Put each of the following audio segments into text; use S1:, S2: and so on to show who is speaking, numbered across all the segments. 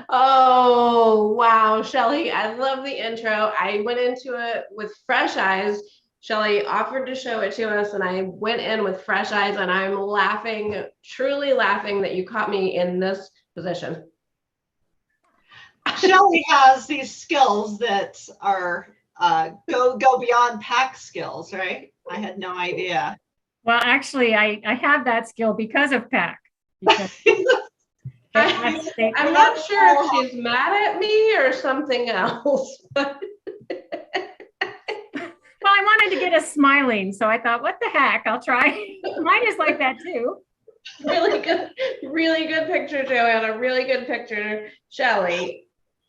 S1: Oh, wow, Shelly, I love the intro. I went into it with fresh eyes. Shelly offered to show it to us, and I went in with fresh eyes, and I'm laughing, truly laughing that you caught me in this position.
S2: Shelly has these skills that are go beyond PAC skills, right? I had no idea.
S3: Well, actually, I have that skill because of PAC. Because
S1: I'm not sure if she's mad at me or something else. But
S3: well, I wanted to get us smiling, so I thought, what the heck? I'll try. Mine is like that too.
S1: Really good picture, Joanna. Really good picture, Shelly.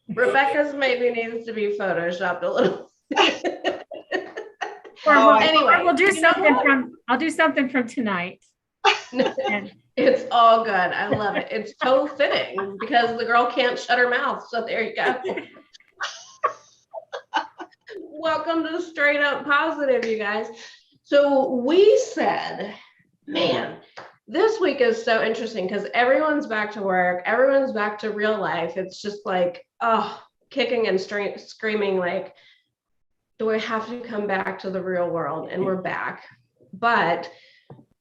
S1: Rebecca's maybe needs to be photoshopped a little.
S3: Anyway, we'll do something from. I'll do something from tonight.
S1: It's all good. I love it. It's so fitting because the girl can't shut her mouth. So there you go. Welcome to Straight Up Positive, you guys. So we said, man, this week is so interesting because everyone's back to work. Everyone's back to real life. It's just like, oh, kicking and screaming like, do we have to come back to the real world? And we're back. But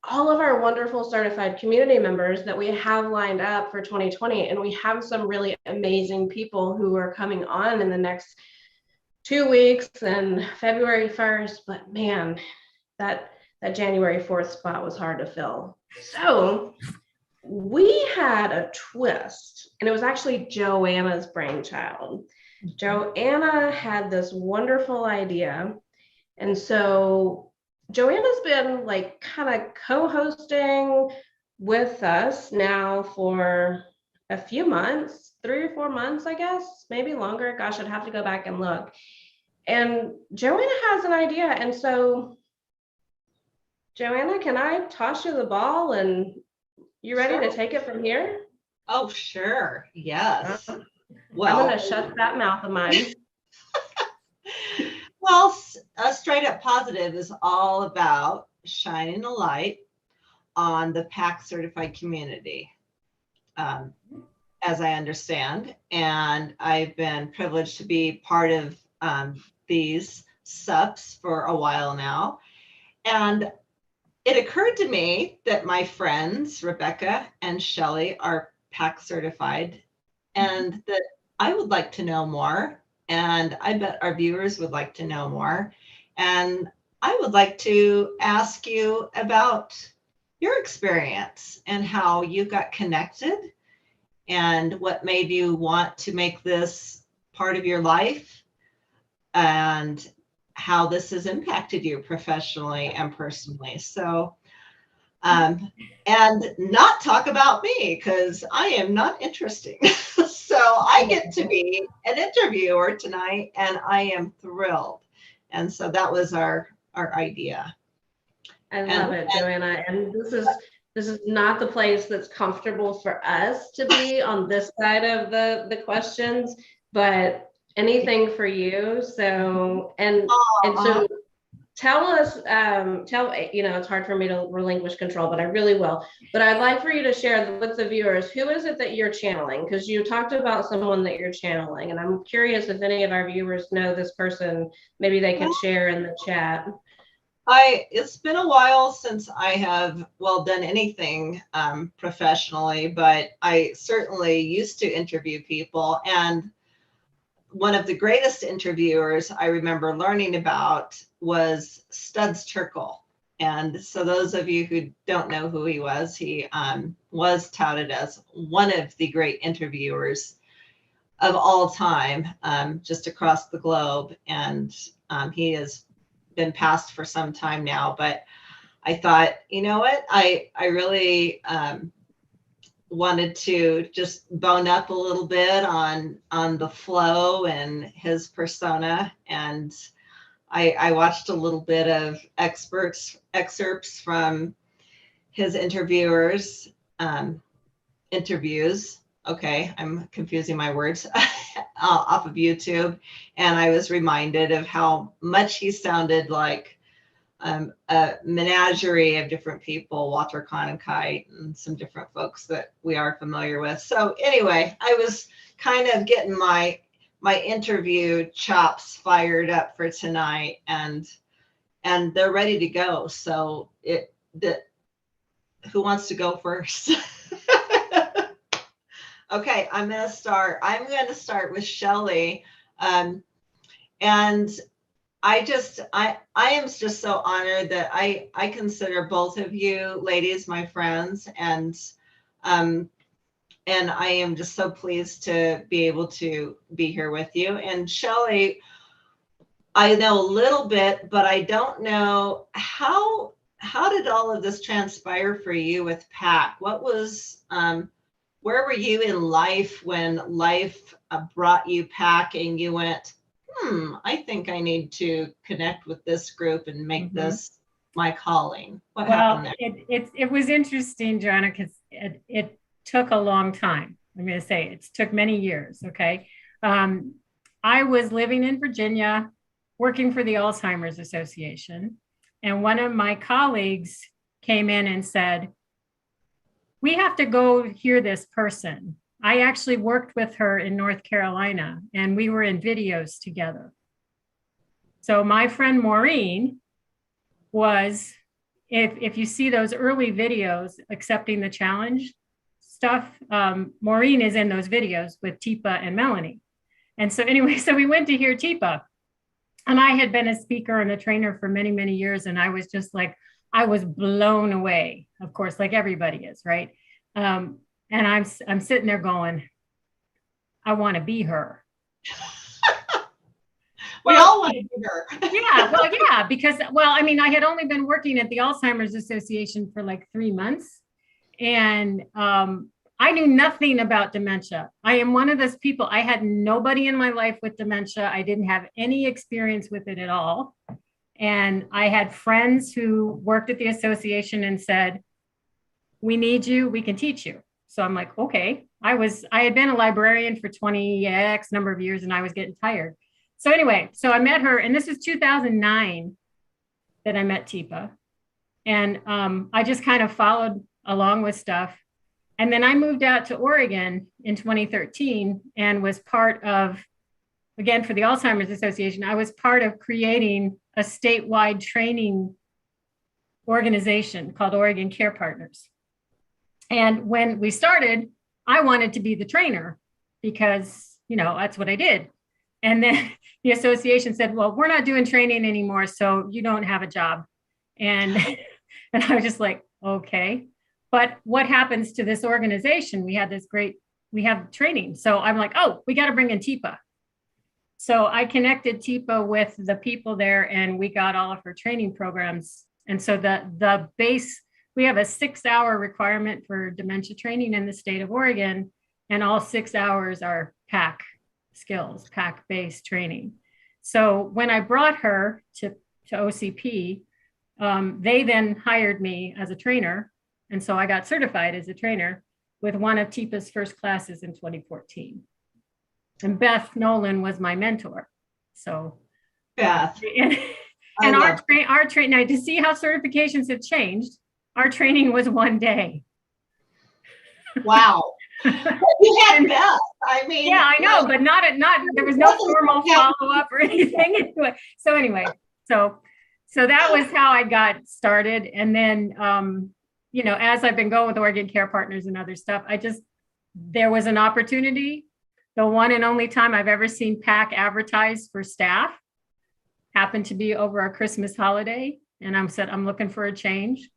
S1: all of our wonderful certified community members that we have lined up for 2020, and we have some really amazing people who are coming on in the next 2 weeks and February 1st, but man, that January 4th spot was hard to fill. So we had a twist, and it was actually Joanna's brainchild. Joanna had this wonderful idea, and so Joanna's been like kind of co-hosting with us now for a few months, 3 or 4 months, I guess, maybe longer. Gosh, I'd have to go back and look. And Joanna has an idea. And so, Joanna, can I toss you the ball and you ready to take it from here?
S2: Oh, sure. Yes.
S1: Well, I'm going to shut that mouth of mine.
S2: Well, Straight Up Positive is all about shining a light on the PAC Certified community, as I understand. And I've been privileged to be part of these SUPs for a while now. And it occurred to me that my friends, Rebecca and Shelly, are PAC Certified, and that I would like to know more. And I bet our viewers would like to know more. And I would like to ask you about your experience and how you got connected and what made you want to make this part of your life and how this has impacted you professionally and personally. So, and not talk about me because I am not interesting. So I get to be an interviewer tonight, and I am thrilled. And so that was our idea.
S1: I love it, Joanna. And this is not the place that's comfortable for us to be on this side of the questions, but anything for you. So so tell us, it's hard for me to relinquish control, but I really will. But I'd like for you to share with the viewers, who is it that you're channeling? Because you talked about someone that you're channeling, and I'm curious if any of our viewers know this person. Maybe they could share in the chat.
S2: It's been a while since I have, done anything professionally, but I certainly used to interview people. And one of the greatest interviewers I remember learning about was Studs Terkel. And so those of you who don't know who he was touted as one of the great interviewers of all time, just across the globe. And he has been passed for some time now, but I thought, you know what, I really wanted to just bone up a little bit on the flow and his persona. And I watched a little bit of excerpts from his interviews. Okay, I'm confusing my words off of YouTube. And I was reminded of how much he sounded like a menagerie of different people, Walter Cronkite and some different folks that we are familiar with. So anyway, I was kind of getting my interview chops fired up for tonight, and they're ready to go. So who wants to go first? Okay, I'm going to start. I'm going to start with Shelley. And I am just so honored that I consider both of you ladies my friends, and I am just so pleased to be able to be here with you. And Shelley, I know a little bit, but I don't know how did all of this transpire for you with PAC? What was where were you in life when life brought you PAC and you went, I think I need to connect with this group and make this my calling? What happened there?
S3: It was interesting, Joanna, because it took a long time. I'm going to say it took many years. Okay. I was living in Virginia, working for the Alzheimer's Association. And one of my colleagues came in and said, we have to go hear this person. I actually worked with her in North Carolina, and we were in videos together. So my friend Maureen was, if you see those early videos, accepting the challenge stuff, Maureen is in those videos with Chipa and Melanie. And so anyway, so we went to hear Chipa. And I had been a speaker and a trainer for many, many years. And I was just like, I was blown away, of course, like everybody is, right? And I'm sitting there going, I want to be her.
S2: We all want to be her.
S3: Yeah, because I mean, I had only been working at the Alzheimer's Association for like 3 months, and I knew nothing about dementia. I am one of those people. I had nobody in my life with dementia. I didn't have any experience with it at all. And I had friends who worked at the association and said, we need you, we can teach you. So I'm like, okay. I had been a librarian for 20x number of years, and I was getting tired. So anyway, so I met her, and this was 2009 that I met Chipa. And I just kind of followed along with stuff. And then I moved out to Oregon in 2013 and was part of, again, for the Alzheimer's Association, I was part of creating a statewide training organization called Oregon Care Partners. And when we started, I wanted to be the trainer because, that's what I did. And then the association said, well, we're not doing training anymore, so you don't have a job. And I was just like, okay. But what happens to this organization? We have training. So I'm like, oh, we got to bring in Chipa. So I connected Chipa with the people there, and we got all of her training programs. And so the base, we have a 6-hour requirement for dementia training in the state of Oregon, and all 6 hours are PAC skills, PAC-based training. So when I brought her to OCP, they then hired me as a trainer. And so I got certified as a trainer with one of Chipa's first classes in 2014. And Beth Nolan was my mentor. So
S2: Beth.
S3: And our training, now to see how certifications have changed, our training was 1 day.
S2: Wow. You had Beth. I mean,
S3: yeah, I know, but not there was no formal follow-up or anything. So anyway, so that was how I got started. And then as I've been going with Oregon Care Partners and other stuff, there was an opportunity. The one and only time I've ever seen PAC advertised for staff happened to be over a Christmas holiday. And I said, I'm looking for a change.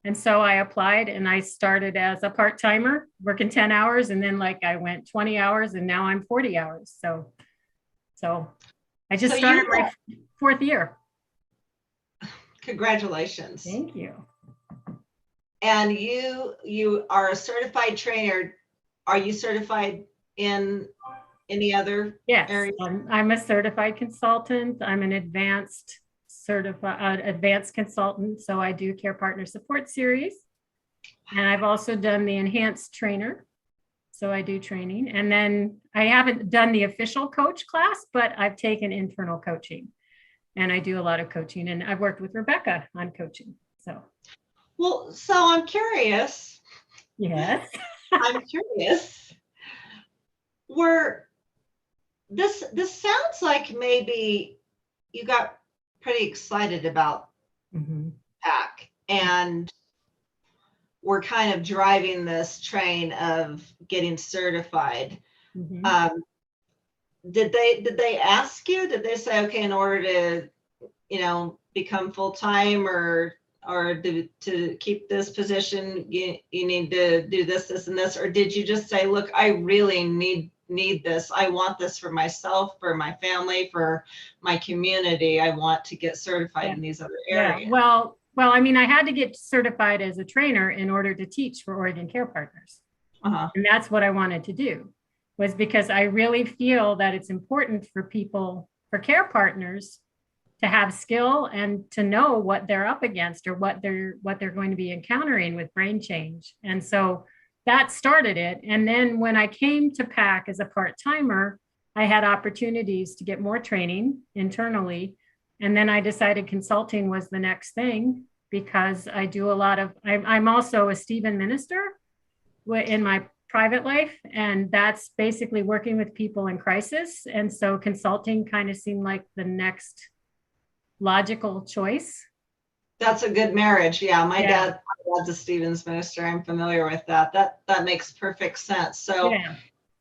S3: And so I applied, and I started as a part-timer working 10 hours. And then I went 20 hours, and now I'm 40 hours. So I just started my 4th year.
S2: Congratulations.
S3: Thank you.
S2: And you are a certified trainer. Are you certified in any other areas?
S3: Yes, I'm a certified consultant. I'm an advanced consultant. So I do Care Partner Support Series. And I've also done the enhanced trainer. So I do training. And then I haven't done the official coach class, but I've taken internal coaching. and I do a lot of coaching, and I've worked with Rebecca on coaching. So,
S2: Well, so I'm curious.
S3: yes.
S2: I'm curious. Were this sounds like maybe you got pretty excited about PAC and we're kind of driving this train of getting certified. Did they ask you? Did they say, okay, in order to, become full-time or to keep this position, you need to do this, this, and this? Or did you just say, look, I really need this. I want this for myself, for my family, for my community. I want to get certified in these other areas.
S3: Yeah. Well, I mean, I had to get certified as a trainer in order to teach for Oregon Care Partners. And that's what I wanted to do, was because I really feel that it's important for people, for care partners, to have skill and to know what they're up against or what they're going to be encountering with brain change. And so that started it. And then when I came to PAC as a part-timer, I had opportunities to get more training internally. And then I decided consulting was the next thing, because I do a lot of, I'm also a Stephen minister in my private life. And that's basically working with people in crisis. And so consulting kind of seemed like the next logical choice.
S2: That's a good marriage. Yeah, my dad's a Stevens minister. I'm familiar with that. That makes perfect sense. So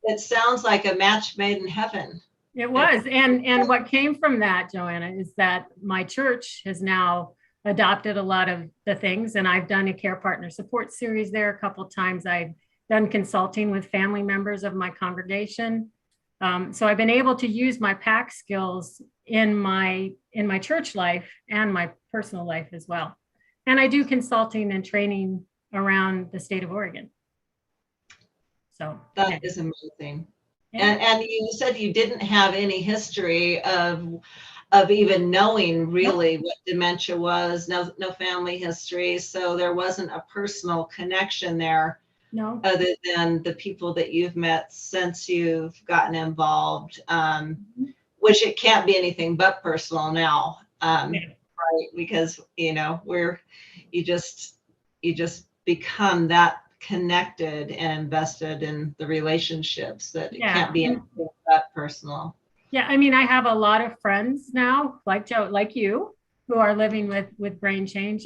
S2: it sounds like a match made in heaven.
S3: It was. And what came from that, Joanna, is that my church has now adopted a lot of the things, and I've done a care partner support series there a couple of times. I've done consulting with family members of my congregation. So I've been able to use my PAC skills in my church life and my personal life as well. And I do consulting and training around the state of Oregon. So
S2: that is amazing. And you said you didn't have any history of even knowing really what dementia was, no family history. So there wasn't a personal connection there.
S3: No.
S2: Other than the people that you've met since you've gotten involved, which it can't be anything but personal now, right? Because you just become that connected and invested in the relationships that it can't be anything but personal.
S3: Yeah, I mean, I have a lot of friends now, like Joe, like you, who are living with brain change.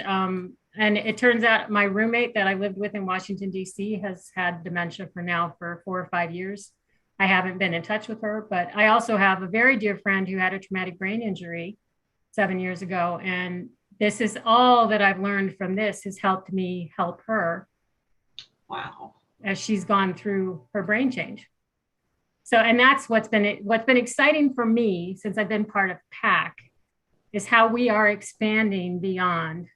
S3: And it turns out my roommate that I lived with in Washington, D.C. has had dementia for 4 or 5 years. I haven't been in touch with her, but I also have a very dear friend who had a traumatic brain injury 7 years ago. And this is all that I've learned from this has helped me help her.
S2: Wow.
S3: As she's gone through her brain change. So, and that's what's been exciting for me since I've been part of PAC, is how we are expanding beyond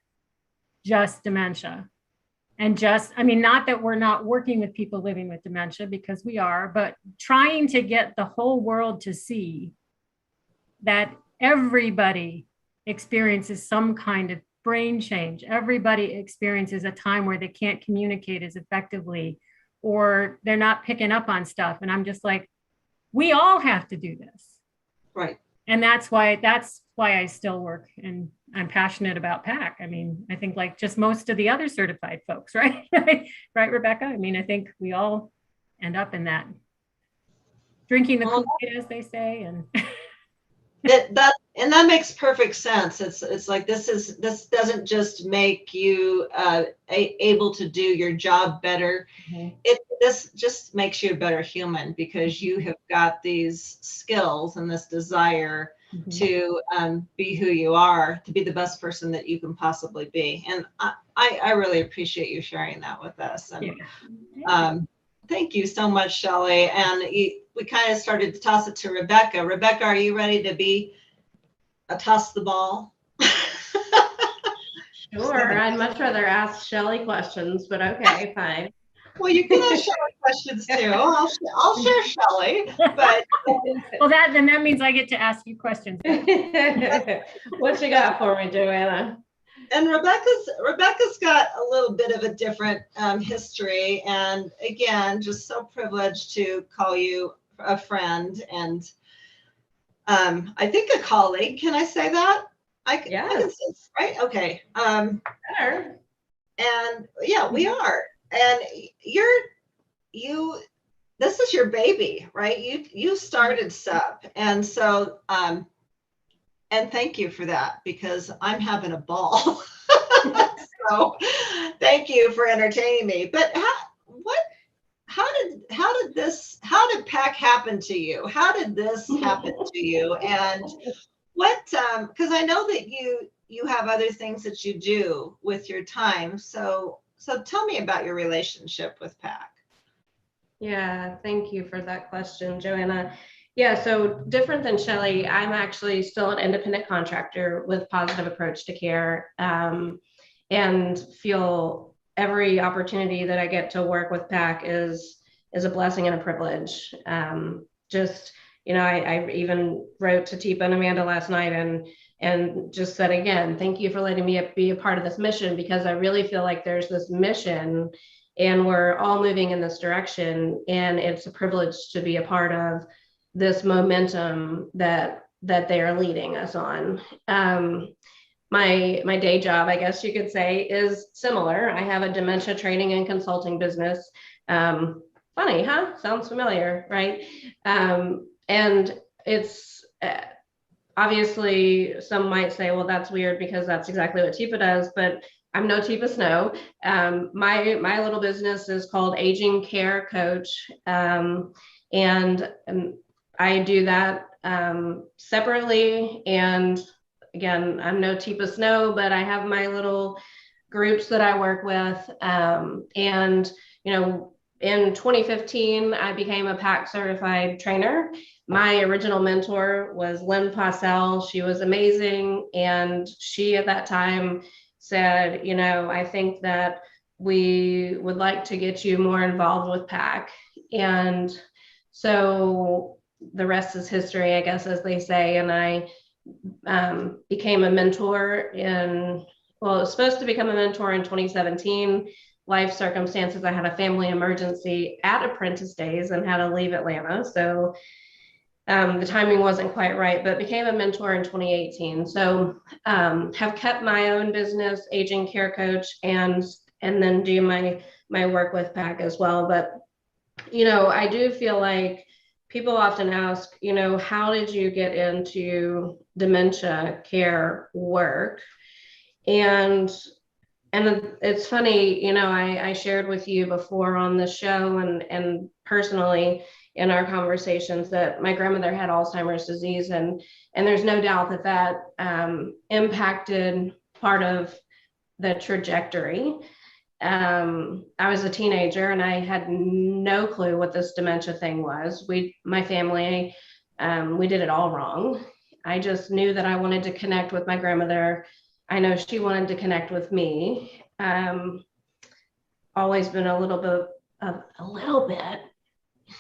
S3: just dementia. And not that we're not working with people living with dementia, because we are, but trying to get the whole world to see that everybody experiences some kind of brain change. Everybody experiences a time where they can't communicate as effectively, or they're not picking up on stuff. And I'm just like, we all have to do this.
S2: Right.
S3: And that's why I still work, and I'm passionate about PAC. I mean, I think like just most of the other certified folks, right? Right, Rebecca? I mean, I think we all end up in that, drinking the Kool-Aid, as they say. And
S2: that makes perfect sense. It's like this doesn't just make you able to do your job better. This just makes you a better human, because you have got these skills and this desire to be who you are, to be the best person that you can possibly be. And I really appreciate you sharing that with us. And thank you so much, Shelley. And we kind of started to toss it to Rebecca. Rebecca, are you ready to be a toss the ball?
S1: Sure. I'd much rather ask Shelley questions, but okay, fine.
S2: Well, you can ask Shelley questions too. I'll share Shelley, but
S3: well, that means I get to ask you questions.
S1: What you got for me, Joanna?
S2: And Rebecca's got a little bit of a different history, and again, just so privileged to call you a friend. And I think a colleague. Can I say that? I can
S1: Yes.
S2: say, right? Okay.
S1: Better.
S2: And yeah, we are. And you, this is your baby, right? You started SUP. And so, and thank you for that, because I'm having a ball. So thank you for entertaining me. But how did PAC happen to you? How did this happen to you? And what, because I know that you have other things that you do with your time. So tell me about your relationship with PAC.
S1: Yeah, thank you for that question, Joanna. Yeah, so different than Shelley, I'm actually still an independent contractor with Positive Approach to Care, and feel every opportunity that I get to work with PAC is a blessing and a privilege. Just, I even wrote to Chipa and Amanda last night and just said again, thank you for letting me be a part of this mission, because I really feel like there's this mission and we're all moving in this direction, and it's a privilege to be a part of this momentum that they are leading us on. My day job, I guess you could say, is similar. I have a dementia training and consulting business. Funny, huh? Sounds familiar, right? And it's obviously, some might say, well, that's weird because that's exactly what Chipa does, but I'm no Chipa Snow. My little business is called Aging Care Coach, and I do that separately. And again, I'm no Chipa Snow, but I have my little groups that I work with. And in 2015, I became a PAC certified trainer. My original mentor was Lynn Possell. She was amazing. And she at that time said, I think that we would like to get you more involved with PAC. And so the rest is history, I guess, as they say. And I became a mentor it was supposed to become a mentor in 2017. Life circumstances, I had a family emergency at apprentice days and had to leave Atlanta. So the timing wasn't quite right, but became a mentor in 2018. So have kept my own business, Aging Care Coach, and then do my work with PAC as well. But I do feel like people often ask, how did you get into dementia care work? And it's funny, I shared with you before on the show and personally in our conversations that my grandmother had Alzheimer's disease, and there's no doubt that impacted part of the trajectory. I was a teenager and I had no clue what this dementia thing was. My family, we did it all wrong. I just knew that I wanted to connect with my grandmother. I know she wanted to connect with me. Always been a little bit,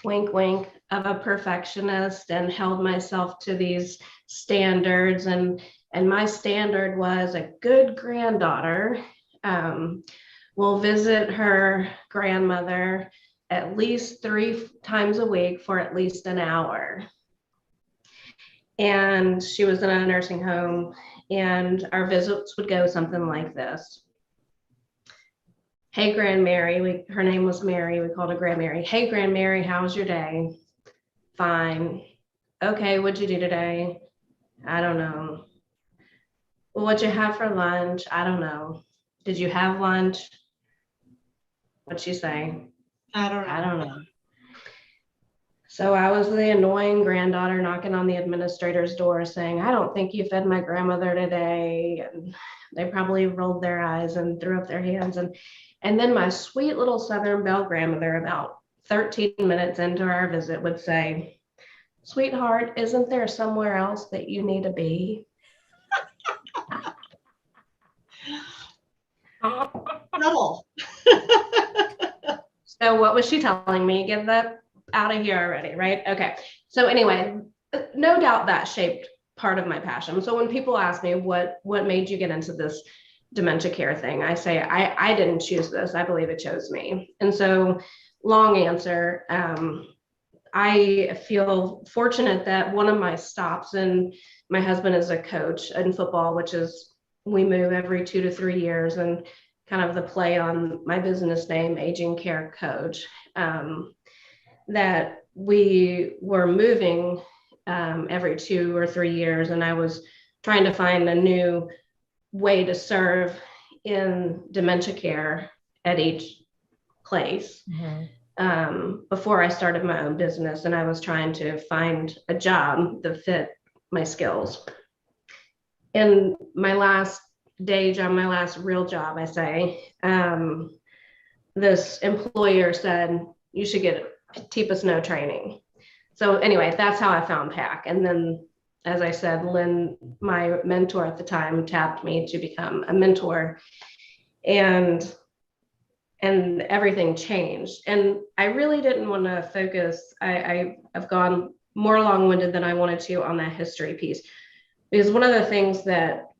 S1: wink, wink, of a perfectionist, and held myself to these standards. And my standard was a good granddaughter will visit her grandmother at least 3 times a week for at least an hour. And she was in a nursing home, and our visits would go something like this. Hey, Grand Mary, her name was Mary. We called her Grand Mary. Hey, Grand Mary, how's your day? Fine. Okay, what'd you do today? I don't know. Well, what'd you have for lunch? I don't know. Did you have lunch? What'd she say?
S2: I don't know.
S1: I don't know. So I was the annoying granddaughter knocking on the administrator's door saying, I don't think you fed my grandmother today. And they probably rolled their eyes and threw up their hands. And then my sweet little Southern Belle grandmother, about 13 minutes into our visit, would say, sweetheart, isn't there somewhere else that you need to be?
S2: Subtle.
S1: So what was she telling me? Get that out of here already, right? Okay. So anyway, no doubt that shaped part of my passion. So when people ask me what made you get into this dementia care thing, I say, I didn't choose this. I believe it chose me. And so long answer, I feel fortunate that one of my stops, and my husband is a coach in football, which is we move every 2 to 3 years, and kind of the play on my business name, Aging Care Coach, that we were moving every 2 or 3 years, and I was trying to find a new way to serve in dementia care at each place. Before I started my own business, and I was trying to find a job that fit my skills. In my last day job, my last real job, I say, this employer said, you should get Chipa Snow training. So anyway, that's how I found PAC. And then, as I said, Lynn, my mentor at the time, tapped me to become a mentor, and everything changed. And I really didn't want to focus. I've gone more long-winded than I wanted to on that history piece, because one of the things that,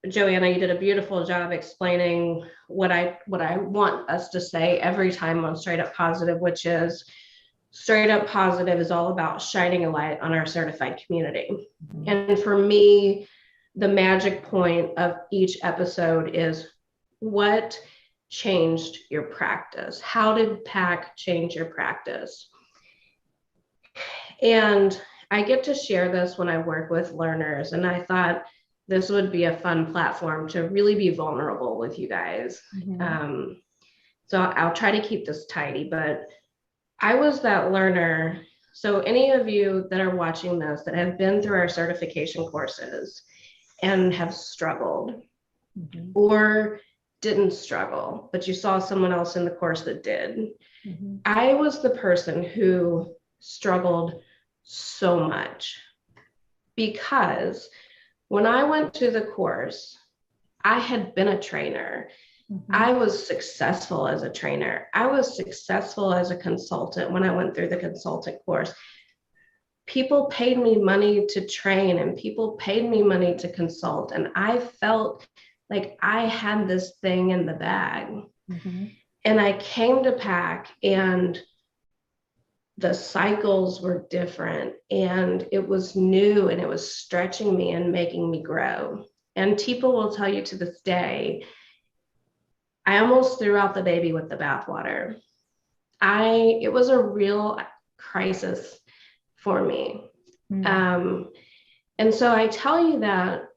S1: Joanna, you did a beautiful job explaining what I want us to say every time on Straight Up Positive, which is Straight Up Positive is all about shining a light on our certified community. And for me, the magic point of each episode is, what changed your practice? How did PAC change your practice? And I get to share this when I work with learners, and I thought this would be a fun platform to really be vulnerable with you guys. So I'll try to keep this tidy, but I was that learner. So any of you that are watching this that have been through our certification courses and have struggled, or didn't struggle, but you saw someone else in the course that did. I was the person who struggled so much, because when I went to the course, I had been a trainer. I was successful as a trainer. I was successful as a consultant when I went through the consultant course. People paid me money to train, and people paid me money to consult. And I felt like I had this thing in the bag. And I came to PAC, and the cycles were different, and it was new, and it was stretching me and making me grow. And Chipa will tell you to this day, I almost threw out the baby with the bathwater. It was a real crisis for me. And so I tell you that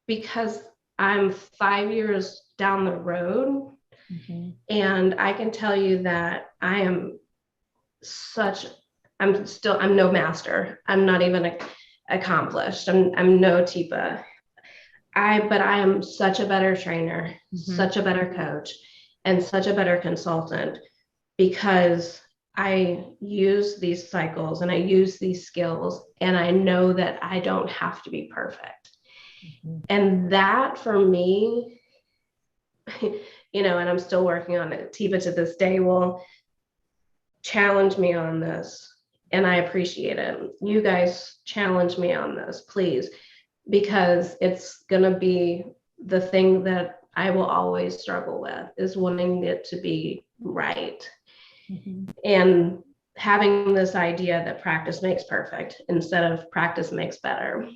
S1: because I'm 5 years down the road, and I can tell you that I'm no master. I'm not even accomplished. I'm no Chipa. But I am such a better trainer, such a better coach, and such a better consultant, because I use these cycles and I use these skills, and I know that I don't have to be perfect. And that for me, and I'm still working on it. Chipa to this day will challenge me on this, and I appreciate it. You guys challenge me on this, please, because it's going to be the thing that I will always struggle with, is wanting it to be right. And having this idea that practice makes perfect instead of practice makes better.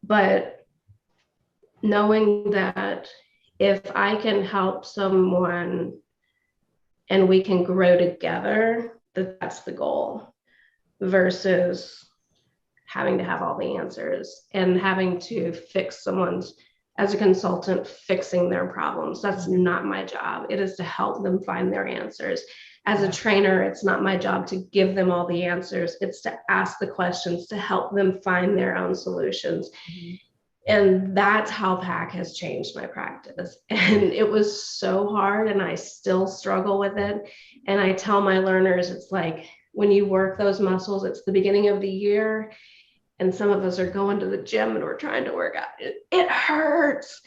S1: But knowing that if I can help someone and we can grow together, that's the goal, versus having to have all the answers and having to fix someone's, as a consultant, fixing their problems. That's not my job. It is to help them find their answers. As a trainer, it's not my job to give them all the answers. It's to ask the questions to help them find their own solutions. And that's how PAC has changed my practice. And it was so hard, and I still struggle with it. And I tell my learners, it's like when you work those muscles, it's the beginning of the year, and some of us are going to the gym and we're trying to work out. It hurts.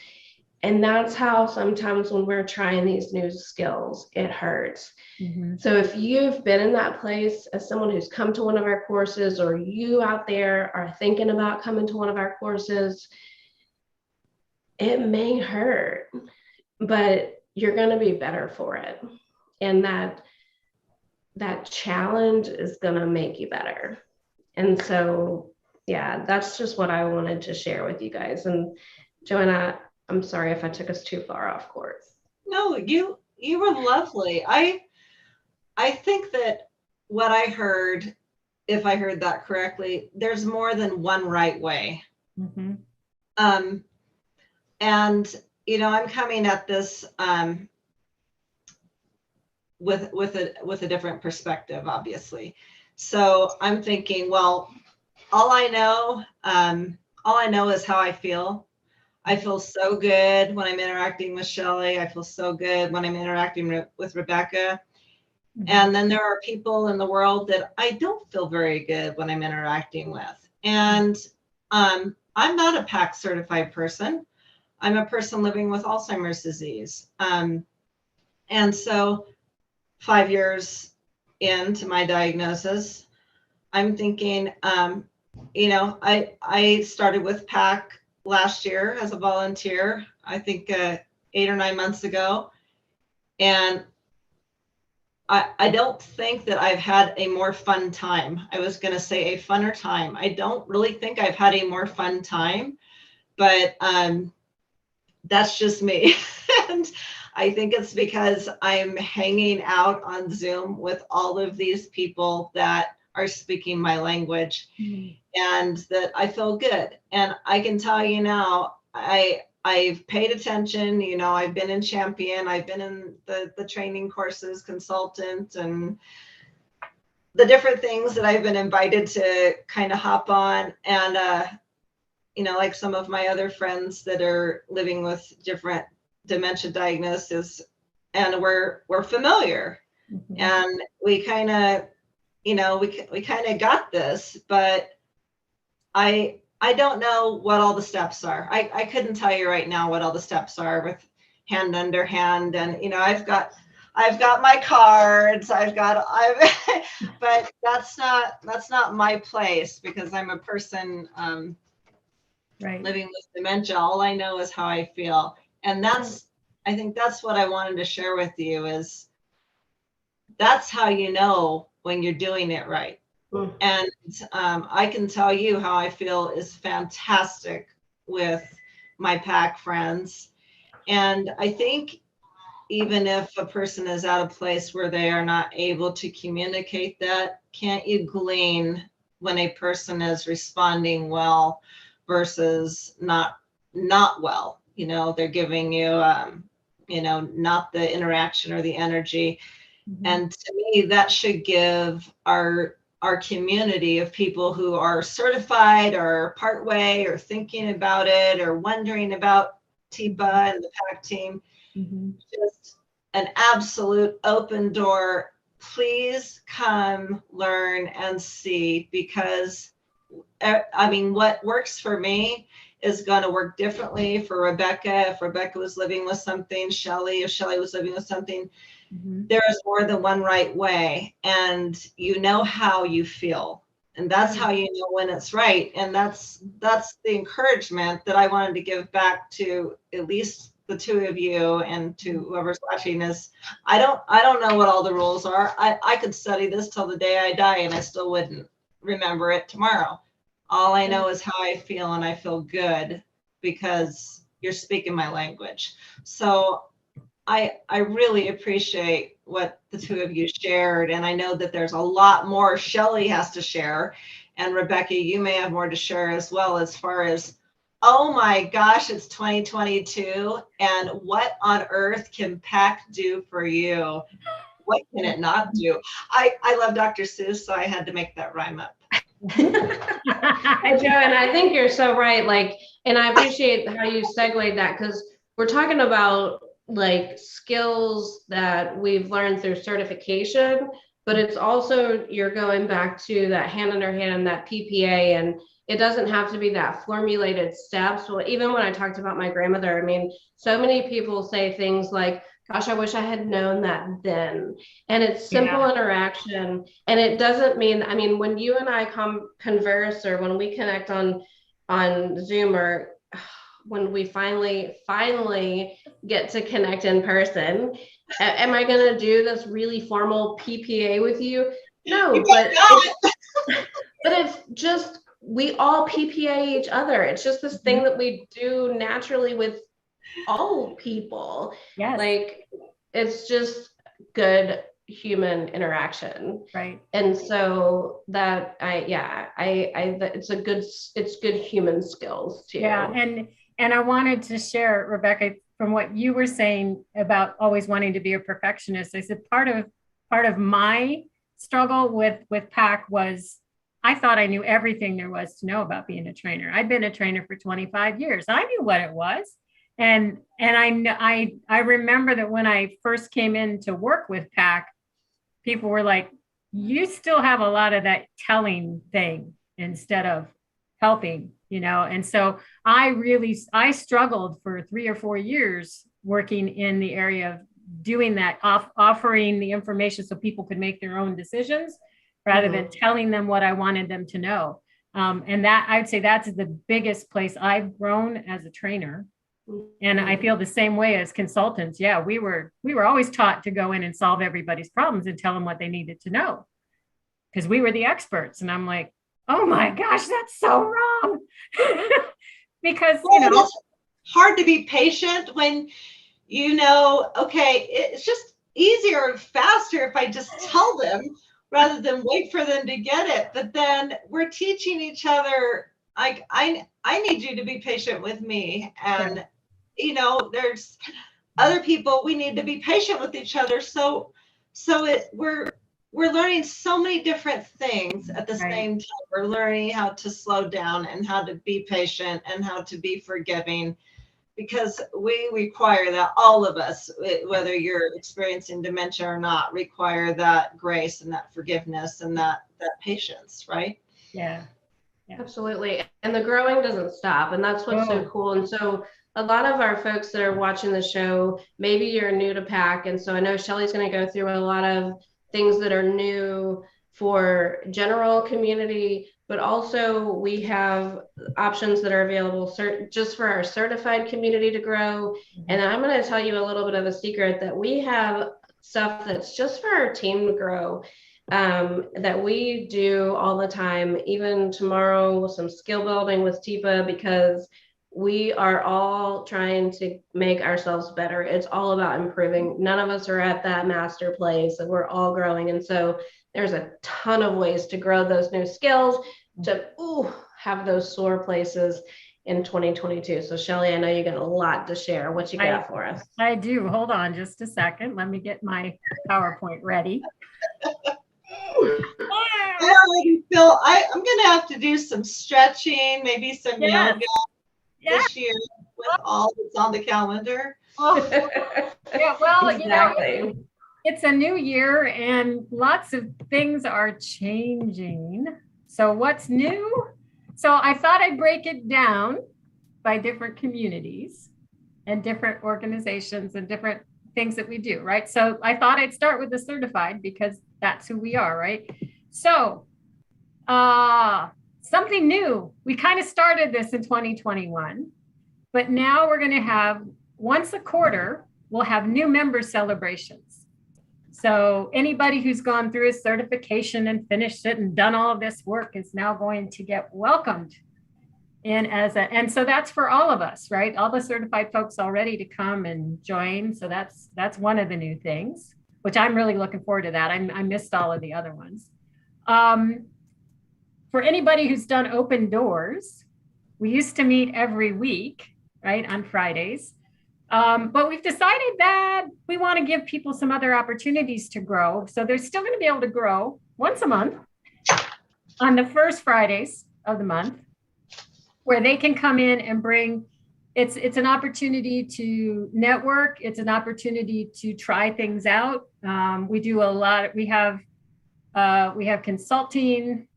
S1: And that's how sometimes when we're trying these new skills, it hurts. So if you've been in that place as someone who's come to one of our courses, or you out there are thinking about coming to one of our courses, it may hurt, but you're going to be better for it. And that that challenge is going to make you better. And so, yeah, that's just what I wanted to share with you guys. And Joanna, I'm sorry if I took us too far off course.
S2: No, you were lovely. I think that what I heard, if I heard that correctly, there's more than one right way.
S3: Mhm.
S2: And I'm coming at this with a different perspective, obviously. So I'm thinking, well, all I know is how I feel. I feel so good when I'm interacting with Shelley. I feel so good when I'm interacting with Rebecca.
S3: Mhm.
S2: And then there are people in the world that I don't feel very good when I'm interacting with. And I'm not a PAC certified person. I'm a person living with Alzheimer's disease. And so 5 years into my diagnosis, I'm thinking, I started with PAC last year as a volunteer, I think 8 or 9 months ago. And I don't think that I've had a more fun time. I was going to say a funner time. I don't really think I've had a more fun time, but that's just me. And I think it's because I'm hanging out on Zoom with all of these people that are speaking my language, and that I feel good. And I can tell you now, I've paid attention. I've been in Champion, I've been in the training courses, consultant, and the different things that I've been invited to kind of hop on. And like some of my other friends that are living with different dementia diagnosis, and we're familiar.
S3: Mhm.
S2: And we kind of we kind of got this, but I don't know what all the steps are. I couldn't tell you right now what all the steps are with hand under hand. And I've got my cards, but that's not my place, because I'm a person
S3: Right.
S2: living with dementia. All I know is how I feel. And I think that's what I wanted to share with you, is that's how you know when you're doing it right. And I can tell you how I feel is fantastic with my PAC friends. And I think even if a person is at a place where they are not able to communicate that, can't you glean when a person is responding well versus not well? They're giving you, not the interaction or the energy.
S3: Mhm.
S2: And to me, that should give our community of people who are certified or partway or thinking about it or wondering about Chipa and the PAC team,
S3: Mhm.
S2: just an absolute open door. Please come learn and see, because what works for me is going to work differently for Rebecca. If Rebecca was living with something, if Shelley was living with something,
S3: Mhm.
S2: there is more than one right way, and you know how you feel, and that's how you know when it's right. And that's the encouragement that I wanted to give back to at least the two of you, and to whoever's watching. Is I don't know what all the rules are. I could study this till the day I die and I still wouldn't remember it tomorrow. All I know is how I feel, and I feel good because you're speaking my language. So I really appreciate what the two of you shared. And I know that there's a lot more Shelley has to share. And Rebecca, you may have more to share as well, as far as, oh my gosh, it's 2022. And what on earth can PAC do for you? What can it not do? I love Dr. Seuss, so I had to make that rhyme up.
S1: Hey, Joe, and I think you're so right. And I appreciate how you segued that, because we're talking about skills that we've learned through certification, but it's also, you're going back to that hand under hand, that PPA, and it doesn't have to be that formulated steps. Well, even when I talked about my grandmother, so many people say things like, gosh, I wish I had known that then. And it's simple interaction. And it doesn't mean, when you and I converse, or when we connect on Zoom, or when we finally get to connect in person. Am I going to do this really formal PPA with you? No, but it's just, we all PPA each other. It's just this thing that we do naturally with all people.
S3: Yes.
S1: Like, it's just good human interaction.
S3: Right.
S1: And so that it's good human skills too.
S3: Yeah. And I wanted to share, Rebecca, from what you were saying about always wanting to be a perfectionist. I said part of my struggle with PAC was I thought I knew everything there was to know about being a trainer. I'd been a trainer for 25 years. I knew what it was. And I remember that when I first came in to work with PAC, people were like, you still have a lot of that telling thing instead of helping, And so I struggled for 3 or 4 years working in the area of doing that, offering the information so people could make their own decisions rather than telling them what I wanted them to know. And that, I'd say that's the biggest place I've grown as a trainer. And I feel the same way as consultants. Yeah, we were always taught to go in and solve everybody's problems and tell them what they needed to know because we were the experts. And I'm like, oh my gosh, that's so wrong. Because,
S2: it's hard to be patient when, okay, it's just easier and faster if I just tell them rather than wait for them to get it. But then we're teaching each other, like, I need you to be patient with me. And, there's other people, we need to be patient with each other. So we're learning so many different things at the same time. We're learning how to slow down and how to be patient and how to be forgiving, because we require that, all of us, whether you're experiencing dementia or not, require that grace and that forgiveness and that patience, right?
S1: Yeah. Absolutely. And the growing doesn't stop. And that's what's so cool. And so a lot of our folks that are watching the show, maybe you're new to PAC. And so I know Shelly's going to go through a lot of things that are new for general community, but also we have options that are available just for our certified community to grow. And then I'm going to tell you a little bit of a secret that we have stuff that's just for our team to grow, that we do all the time, even tomorrow, some skill building with Chipa, because we are all trying to make ourselves better. It's all about improving. None of us are at that master place, and we're all growing. And so there's a ton of ways to grow those new skills, to have those sore places in 2022. So Shelly, I know you got a lot to share. What you got for us?
S3: I do. Hold on just a second. Let me get my PowerPoint ready.
S2: I already feel I'm going to have to do some stretching, maybe some yoga this year with all that's on the calendar.
S3: Yeah, well,
S1: exactly.
S3: It's a new year and lots of things are changing. So what's new? So I thought I'd break it down by different communities and different organizations and different things that we do, right? So I thought I'd start with the certified because that's who we are, right? So something new. We kind of started this in 2021, but now we're going to have once a quarter, we'll have new member celebrations. So anybody who's gone through a certification and finished it and done all of this work is now going to get welcomed in and so that's for all of us, right? All the certified folks all ready to come and join. So that's one of the new things, which I'm really looking forward to that. I missed all of the other ones. For anybody who's done open doors, we used to meet every week, right, on Fridays. But we've decided that we want to give people some other opportunities to grow. So they're still going to be able to grow once a month on the first Fridays of the month, where they can come in and bring, it's an opportunity to network. It's an opportunity to try things out. We do a lot. We have consulting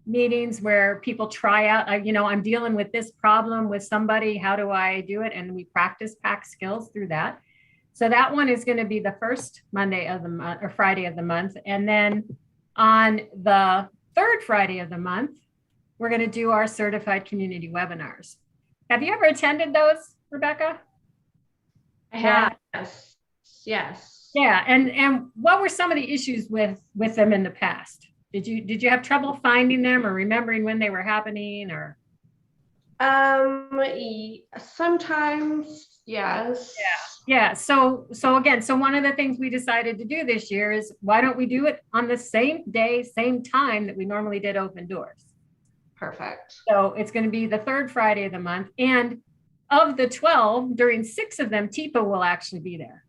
S3: meetings where people try out, I'm dealing with this problem with somebody, how do I do it? And we practice PAC skills through that. So that one is going to be the first Monday of the month or Friday of the month. And then on the third Friday of the month, we're going to do our certified community webinars. Have you ever attended those, Rebecca?
S1: Yes. Yes.
S3: Yeah. And what were some of the issues with them in the past? Did you have trouble finding them or remembering when they were happening or?
S1: Sometimes, yes.
S3: Yeah. So again, so one of the things we decided to do this year is why don't we do it on the same day, same time that we normally did open doors?
S1: Perfect.
S3: So it's going to be the third Friday of the month. And of the 12, during 6 of them, Chipa will actually be there.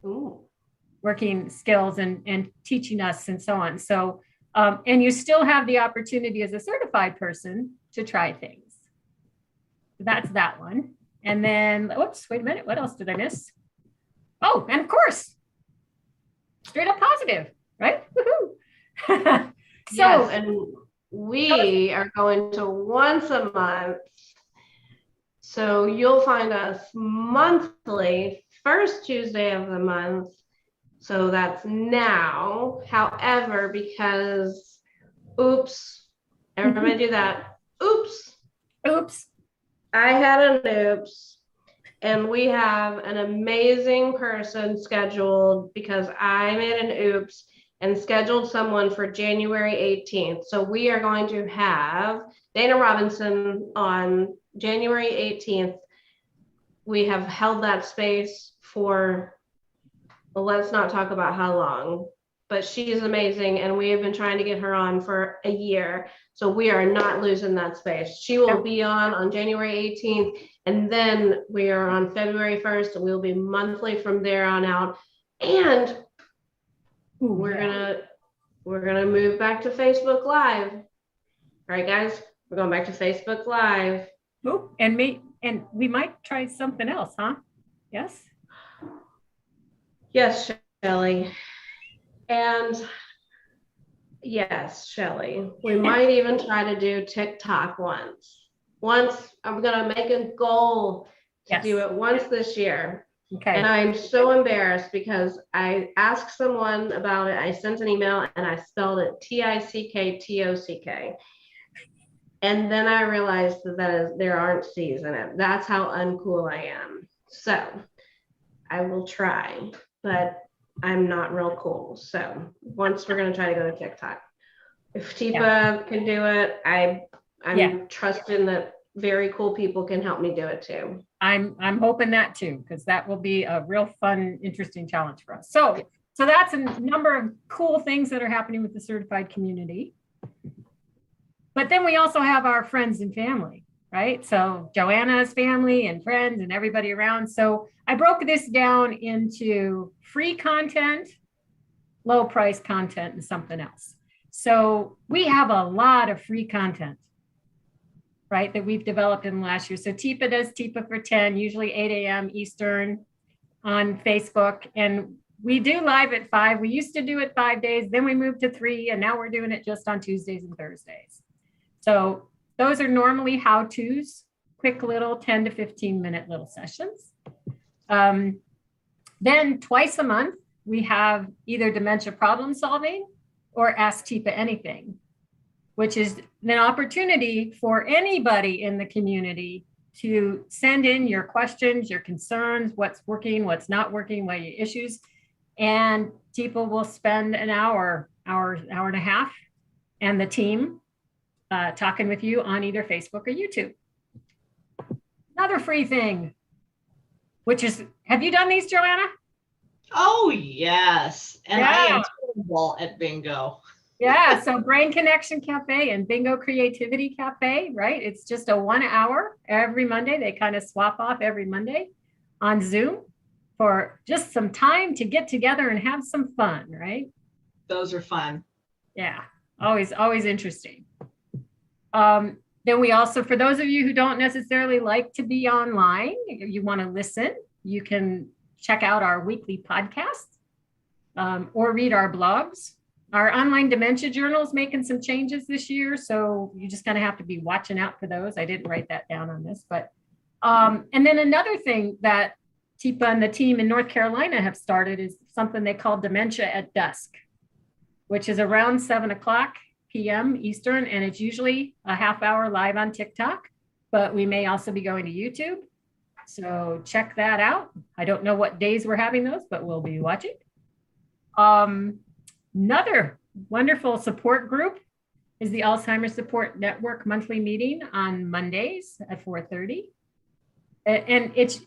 S1: Ooh.
S3: Working skills and teaching us and so on. So, and you still have the opportunity as a certified person to try things. So that's that one. And then, whoops, wait a minute. What else did I miss? Oh, and of course, straight up positive, right? Woohoo.
S1: Yes, and we are going to once a month. So you'll find us monthly, first Tuesday of the month. So that's now. However, because, oops, everybody do that. Oops.
S3: Oops.
S1: I had an oops. And we have an amazing person scheduled because I made an oops and scheduled someone for January 18th. So we are going to have Dana Robinson on January 18th. We have held that space for, well, let's not talk about how long, but she is amazing. And we have been trying to get her on for a year. So we are not losing that space. She will be on January 18th. And then we are on February 1st, and we'll be monthly from there on out. And we're gonna move back to Facebook Live. All right, guys, we're going back to Facebook Live.
S3: Oh, and we might try something else, huh? Yes.
S1: Yes, Shelley. And yes, Shelley, we might even try to do TikTok once. I'm gonna make a goal to do it once this year.
S3: Okay.
S1: And I'm so embarrassed because I asked someone about it. I sent an email and I spelled it TICKTOCK. And then I realized that there aren't C's in it. That's how uncool I am. So I will try, but I'm not real cool. So once we're going to try to go to TikTok. If Chipa can do it, I'm trusting that very cool people can help me do it too.
S3: I'm hoping that too, because that will be a real fun, interesting challenge for us. So that's a number of cool things that are happening with the certified community. But then we also have our friends and family, right? So Joanna's family and friends and everybody around. So I broke this down into free content, low price content, and something else. So we have a lot of free content, right, that we've developed in the last year. So Chipa does Chipa for 10, usually 8 a.m. Eastern on Facebook. And we do live at 5. We used to do it 5 days, then we moved to 3, and now we're doing it just on Tuesdays and Thursdays. So those are normally how-tos, quick little 10 to 15 minute little sessions. Then twice a month, we have either dementia problem solving or Ask Chipa Anything, which is an opportunity for anybody in the community to send in your questions, your concerns, what's working, what's not working, what are your issues. And Chipa will spend an hour and a half, and the team talking with you on either Facebook or YouTube. Another free thing, which is, have you done these, Joanna?
S2: Oh, yes. And
S3: Yeah.
S2: I am terrible at bingo.
S3: Yeah, so Brain Connection Cafe and Bingo Creativity Cafe, right? It's just a 1 hour every Monday. They kind of swap off every Monday on Zoom for just some time to get together and have some fun, right?
S2: Those are fun.
S3: Yeah, always interesting. Then we also, for those of you who don't necessarily like to be online, you want to listen, you can check out our weekly podcast or read our blogs. Our online dementia journal is making some changes this year, so you just kind of have to be watching out for those. I didn't write that down on this, but and then another thing that Chipa and the team in North Carolina have started is something they call Dementia at Dusk, which is around 7 o'clock p.m. Eastern, and it's usually a half hour live on TikTok. but we may also be going to YouTube. So check that out. I don't know what days we're having those, but we'll be watching. Another wonderful support group is the Alzheimer's Support Network monthly meeting on Mondays at 4:30. And it's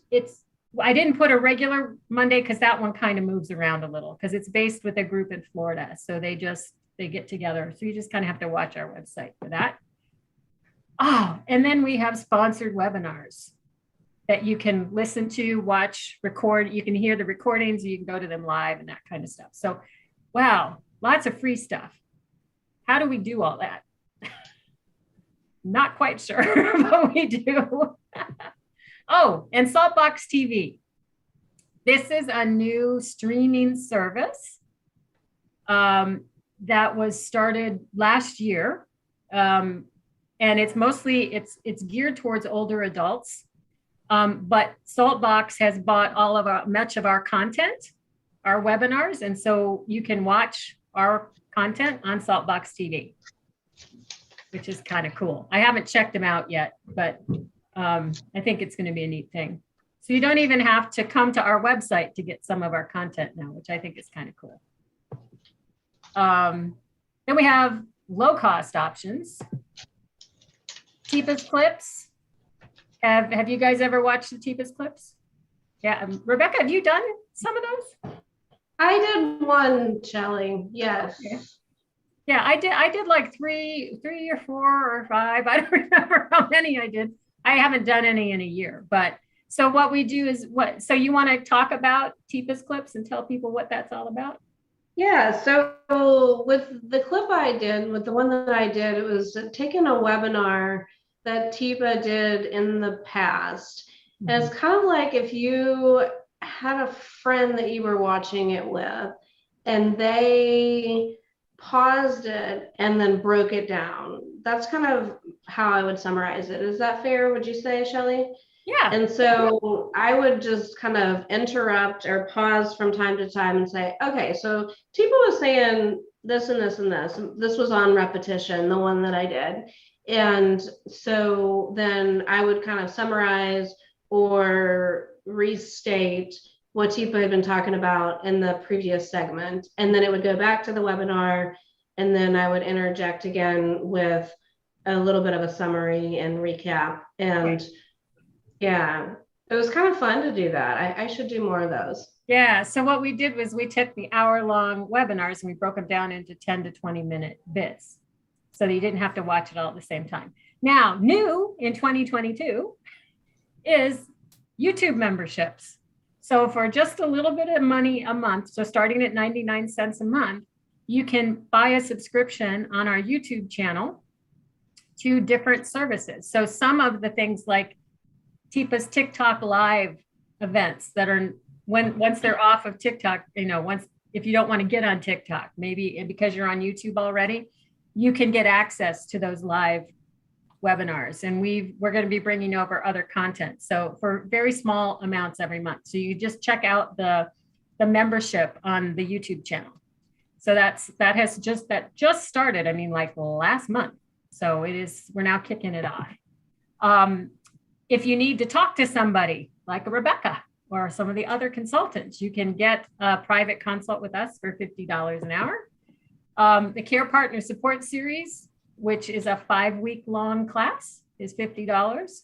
S3: I didn't put a regular Monday because that one kind of moves around a little because it's based with a group in Florida. So they get together. So you just kind of have to watch our website for that. Oh, and then we have sponsored webinars that you can listen to, watch, record. You can hear the recordings, you can go to them live and that kind of stuff. So, wow, lots of free stuff. How do we do all that? Not quite sure, but we do. Oh, and Saltbox TV. This is a new streaming service that was started last year. And it's mostly, it's geared towards older adults. But Saltbox has bought much of our content, our webinars. And so you can watch our content on Saltbox TV, which is kind of cool. I haven't checked them out yet, but I think it's going to be a neat thing. So you don't even have to come to our website to get some of our content now, which I think is kind of cool. Then we have low cost options. Chipa's clips. Have you guys ever watched the Chipa's clips? Yeah, Rebecca, have you done some of those?
S1: I did one, Shelley. Yes.
S3: Okay. Yeah, I did like three or 4 or 5. I don't remember how many I did. I haven't done any in a year, but so what we do is so you want to talk about Chipa's clips and tell people what that's all about?
S1: Yeah, so with the clip I did, with the one that I did, it was taking a webinar that Chipa did in the past. Mm-hmm. And it's kind of like if you had a friend that you were watching it with and they paused it and then broke it down. That's kind of how I would summarize it. Is that fair, would you say, Shelley?
S3: Yeah.
S1: And so I would just kind of interrupt or pause from time to time and say, okay, so Chipa was saying this and this and this. This was on repetition, the one that I did. And so then I would kind of summarize or restate what Chipa had been talking about in the previous segment. And then it would go back to the webinar. And then I would interject again with a little bit of a summary and recap. And yeah, it was kind of fun to do that. I should do more of those.
S3: Yeah. So what we did was we took the hour-long webinars and we broke them down into 10 to 20-minute bits so that you didn't have to watch it all at the same time. Now, new in 2022 is YouTube memberships. So for just a little bit of money a month, so starting at 99 cents a month, you can buy a subscription on our YouTube channel to different services. So some of the things like Chipa's TikTok live events that are once they're off of TikTok, if you don't want to get on TikTok, maybe because you're on YouTube already, you can get access to those live webinars. And we're going to be bringing over other content. So for very small amounts every month. So you just check out the membership on the YouTube channel. So that just started. I mean, like last month. So we're now kicking it off. If you need to talk to somebody like a Rebecca or some of the other consultants, you can get a private consult with us for $50 an hour. The Care Partner Support Series, which is a 5-week-long class, is $50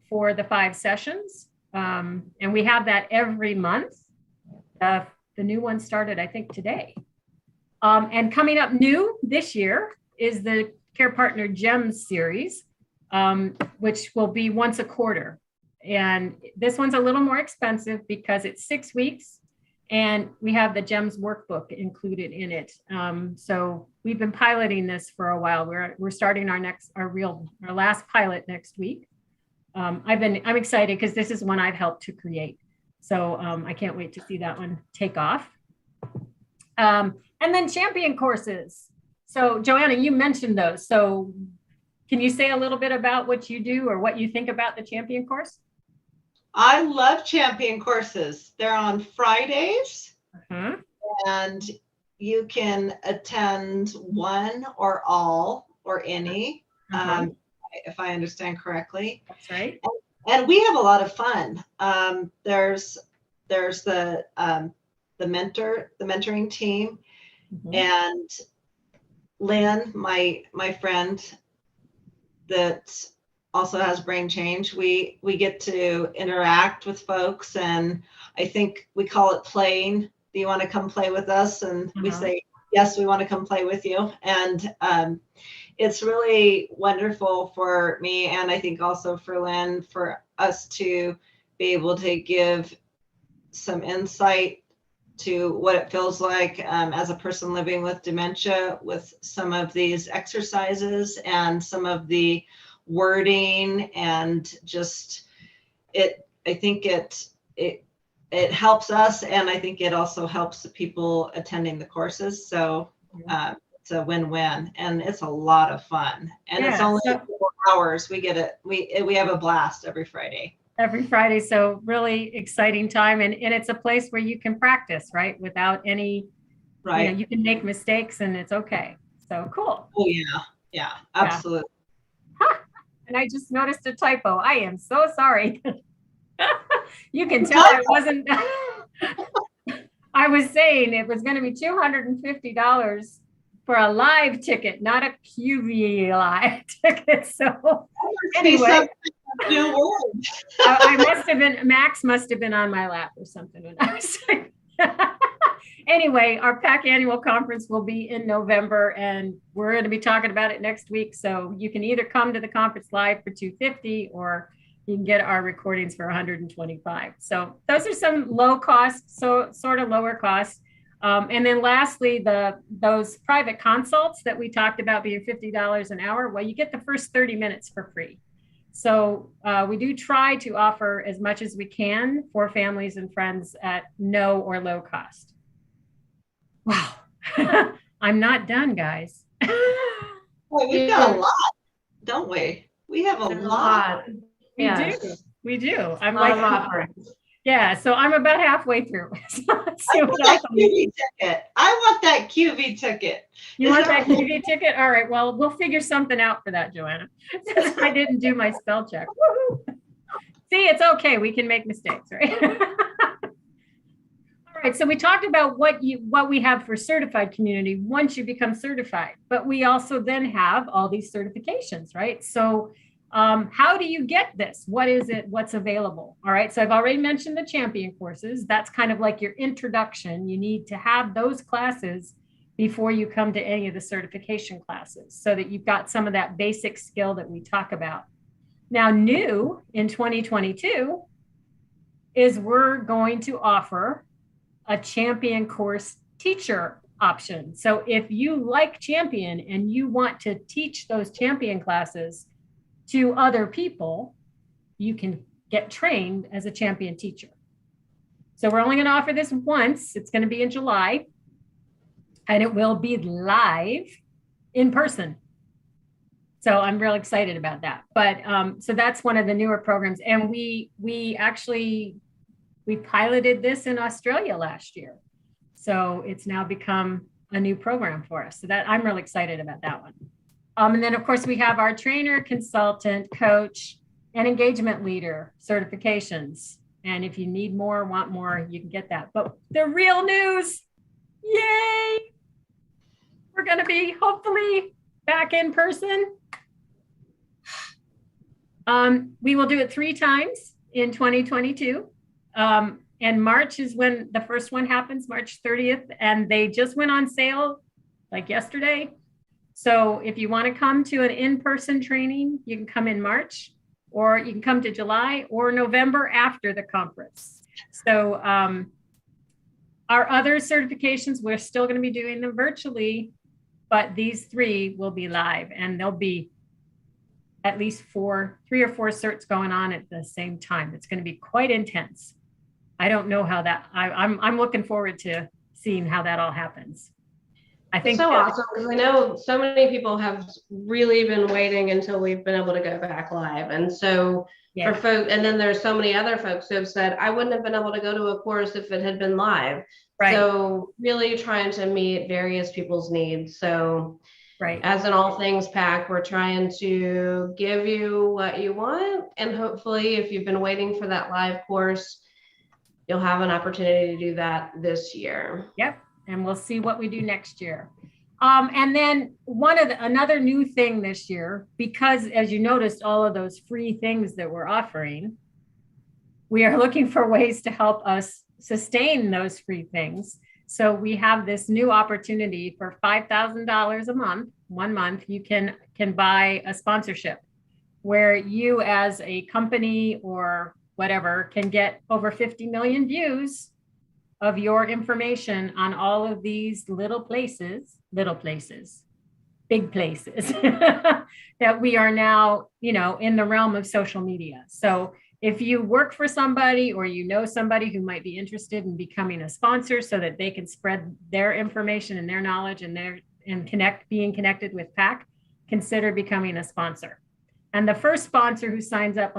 S3: for the 5 sessions. And we have that every month. The new one started, I think, today. And coming up new this year is the Care Partner Gems series, which will be once a quarter. And this one's a little more expensive because it's 6 weeks and we have the Gems workbook included in it. So we've been piloting this for a while. We're starting our last pilot next week. I'm excited because this is one I've helped to create. So I can't wait to see that one take off. And then champion courses. So Joanna, you mentioned those. So can you say a little bit about what you do or what you think about the champion course?
S2: I love champion courses. They're on Fridays, and you can attend one or all or any. I if I understand correctly.
S3: That's right.
S2: And we have a lot of fun. There's the mentoring team,
S3: Mhm.
S2: and Lynn, my friend that also has brain change. We get to interact with folks, and I think we call it playing. Do you want to come play with us? And we
S3: Uh-huh.
S2: say, yes, we want to come play with you. And it's really wonderful for me, and I think also for Lynn, for us to be able to give some insight to what it feels like as a person living with dementia, with some of these exercises and some of the wording, and just I think it helps us, and I think it also helps the people attending the courses. So it's a win-win, and it's a lot of fun, and it's
S3: Yeah,
S2: only
S3: so-
S2: 4 hours. We get it. We have a blast every Friday.
S3: every Friday. So really exciting time. And it's a place where you can practice, right? Without any,
S2: Right.
S3: you can make mistakes and it's okay. So cool.
S2: Oh yeah, absolutely.
S3: And I just noticed a typo. I am so sorry. You can tell I wasn't, I was saying it was going to be $250 for a live ticket, not a QV live ticket. So anyway,
S2: New word.
S3: I must have been, Max must have been on my lap or something when I was saying. Anyway, our PAC annual conference will be in November, and we're going to be talking about it next week. So you can either come to the conference live for $250, or you can get our recordings for $125. So those are some low cost, so sort of lower cost. And then lastly, those private consults that we talked about being $50 an hour. Well, you get the first 30 minutes for free. So we do try to offer as much as we can for families and friends at no or low cost. Wow. I'm not done, guys.
S2: Well, we've got a lot, don't we? We have a lot.
S3: We do. I'm
S1: A lot of
S3: like,
S1: offerings.
S3: yeah. So I'm about halfway through. So let's see
S2: I
S3: what
S2: want that
S3: else we-
S2: QV ticket. I want that QV ticket.
S3: You
S2: Is
S3: want
S2: there-
S3: that TV ticket? All right. Well, we'll figure something out for that, Joanna. Since I didn't do my spell check. Woo-hoo. See, it's okay. We can make mistakes, right? All right. So we talked about what we have for certified community once you become certified, but we also then have all these certifications, right? So how do you get this? What is it? What's available? All right. So I've already mentioned the champion courses. That's kind of like your introduction. You need to have those classes before you come to any of the certification classes, so that you've got some of that basic skill that we talk about. Now, new in 2022 is we're going to offer a champion course teacher option. So if you like champion and you want to teach those champion classes to other people, you can get trained as a champion teacher. So we're only going to offer this once. It's going to be in July, and it will be live in person. So I'm real excited about that. But so that's one of the newer programs. And we piloted this in Australia last year. So it's now become a new program for us. So that I'm really excited about that one. And then of course we have our trainer, consultant, coach, and engagement leader certifications. And if you need more, want more, you can get that. But the real news, yay! We're going to be hopefully back in person. We will do it 3 times in 2022. And March is when the first one happens, March 30th. And they just went on sale like yesterday. So if you want to come to an in-person training, you can come in March, or you can come to July or November after the conference. So our other certifications, we're still going to be doing them virtually, but these 3 will be live, and there'll be at least 3 or 4 certs going on at the same time. It's going to be quite intense. I don't know how that, I'm looking forward to seeing how that all happens. I think
S1: so awesome, because I know so many people have really been waiting until we've been able to go back live. And so for folks, and then there's so many other folks who have said, I wouldn't have been able to go to a course if it had been live.
S3: Right.
S1: So really trying to meet various people's needs. So
S3: Right.
S1: As in all things PAC, we're trying to give you what you want. And hopefully, if you've been waiting for that live course, you'll have an opportunity to do that this year.
S3: Yep. And we'll see what we do next year. And then another new thing this year, because as you noticed, all of those free things that we're offering, we are looking for ways to help us sustain those free things. So we have this new opportunity for $5,000 a month, 1 month, you can buy a sponsorship where you as a company or whatever can get over 50 million views of your information on all of these little places, big places that we are now, in the realm of social media. So if you work for somebody or you know somebody who might be interested in becoming a sponsor so that they can spread their information and their knowledge and being connected with PAC, consider becoming a sponsor. And the first sponsor who signs up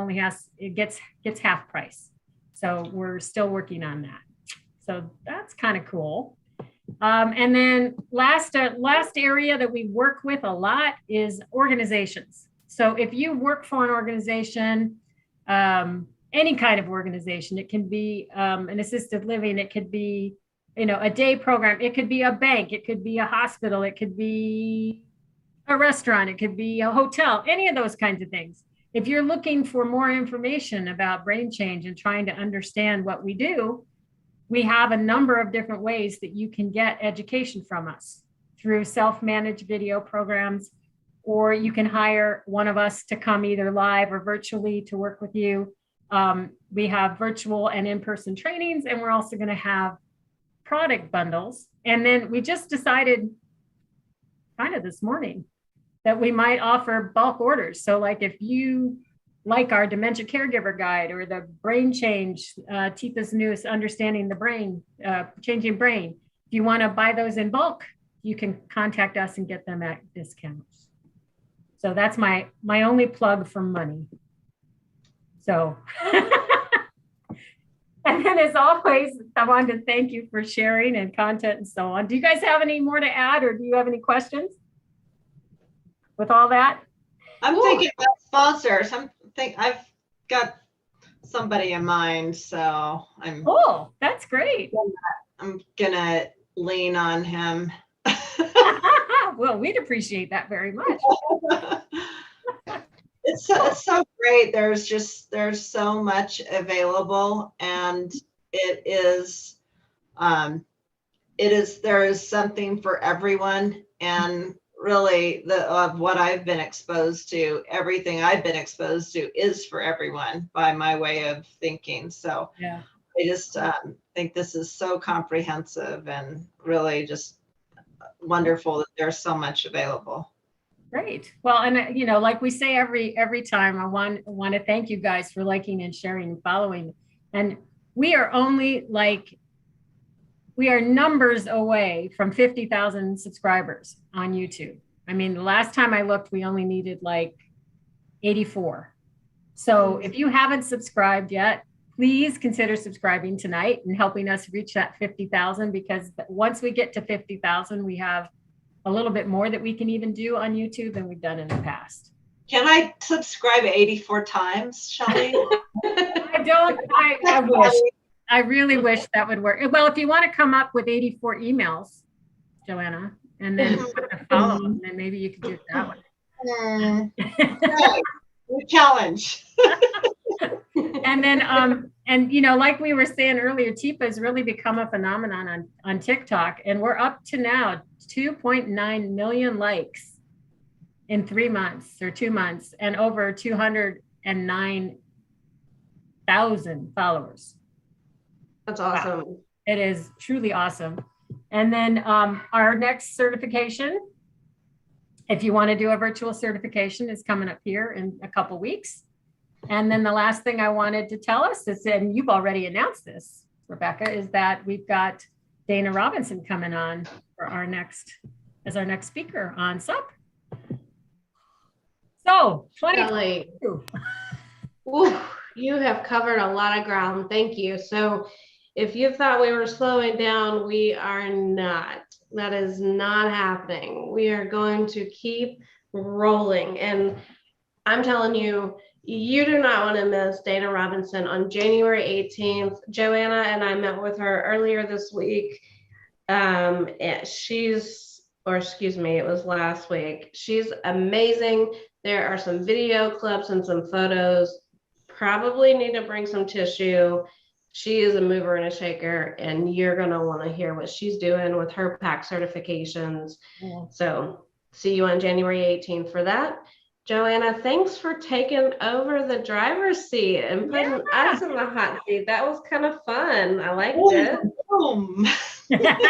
S3: gets half price. So we're still working on that. So that's kind of cool. And then last area that we work with a lot is organizations. So if you work for an organization, any kind of organization, it can be an assisted living, it could be, a day program, it could be a bank, it could be a hospital, it could be a restaurant, it could be a hotel, any of those kinds of things. If you're looking for more information about brain change and trying to understand what we do, we have a number of different ways that you can get education from us through self-managed video programs, or you can hire one of us to come either live or virtually to work with you. We have virtual and in-person trainings, and we're also going to have product bundles. And then we just decided kind of this morning that we might offer bulk orders. So like if you like our dementia caregiver guide or the brain change, Chipa's newest Understanding the Brain, Changing Brain, if you want to buy those in bulk, you can contact us and get them at discounts. So that's my only plug for money. So, and then as always, I wanted to thank you for sharing and content and so on. Do you guys have any more to add, or do you have any questions with all that?
S2: I'm thinking about sponsors. I've got somebody in mind, so
S3: Oh, that's great.
S2: I'm gonna lean on him.
S3: Well, we'd appreciate that very much.
S2: It's so great. There's so much available, and there is something for everyone. And really, of what I've been exposed to, everything I've been exposed to is for everyone by my way of thinking. So
S3: yeah,
S2: I just think this is so comprehensive and really just wonderful that there's so much available.
S3: Great. Well, and like we say every time, I want to thank you guys for liking and sharing and following. And we are numbers away from 50,000 subscribers on YouTube. I mean, the last time I looked, we only needed like 84. So if you haven't subscribed yet, please consider subscribing tonight and helping us reach that 50,000, because once we get to 50,000, we have a little bit more that we can even do on YouTube than we've done in the past.
S2: Can I subscribe 84 times, Shelley?
S3: I wish. I really wish that would work. Well, if you want to come up with 84 emails, Joanna, and then put a follow up, then maybe you could do it that way.
S2: Right. New challenge.
S3: And then, like we were saying earlier, Chipa has really become a phenomenon on TikTok, and we're up to now 2.9 million likes in 3 months or 2 months, and over 209,000 followers.
S1: That's awesome.
S3: Wow. It is truly awesome. And then our next certification, if you want to do a virtual certification, is coming up here in a couple weeks. And then the last thing I wanted to tell us is, and you've already announced this, Rebecca, is that we've got Dana Robinson coming on for our next speaker on SUP. So 2022.
S1: Ooh, you have covered a lot of ground. Thank you. So If you thought we were slowing down, we are not. That is not happening. We are going to keep rolling. And I'm telling you, you do not want to miss Dana Robinson on January 18th. Joanna and I met with her earlier this week. And it was last week. She's amazing. There are some video clips and some photos. Probably need to bring some tissue. She is a mover and a shaker, and you're going to want to hear what she's doing with her PAC certifications.
S3: Yeah.
S1: So see you on January 18th for that. Joanna, thanks for taking over the driver's seat and putting us in the hot seat. That was kind of fun. I liked it.
S2: Boom.
S1: Thank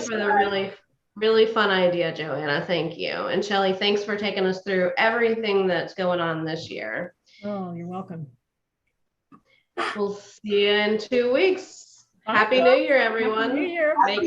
S1: you for the really, really fun idea, Joanna. Thank you. And Shelly, thanks for taking us through everything that's going on this year.
S3: Oh, you're welcome.
S1: We'll see you in 2 weeks.
S3: Bye.
S1: Happy New Year, everyone.
S3: Happy New Year.
S1: Make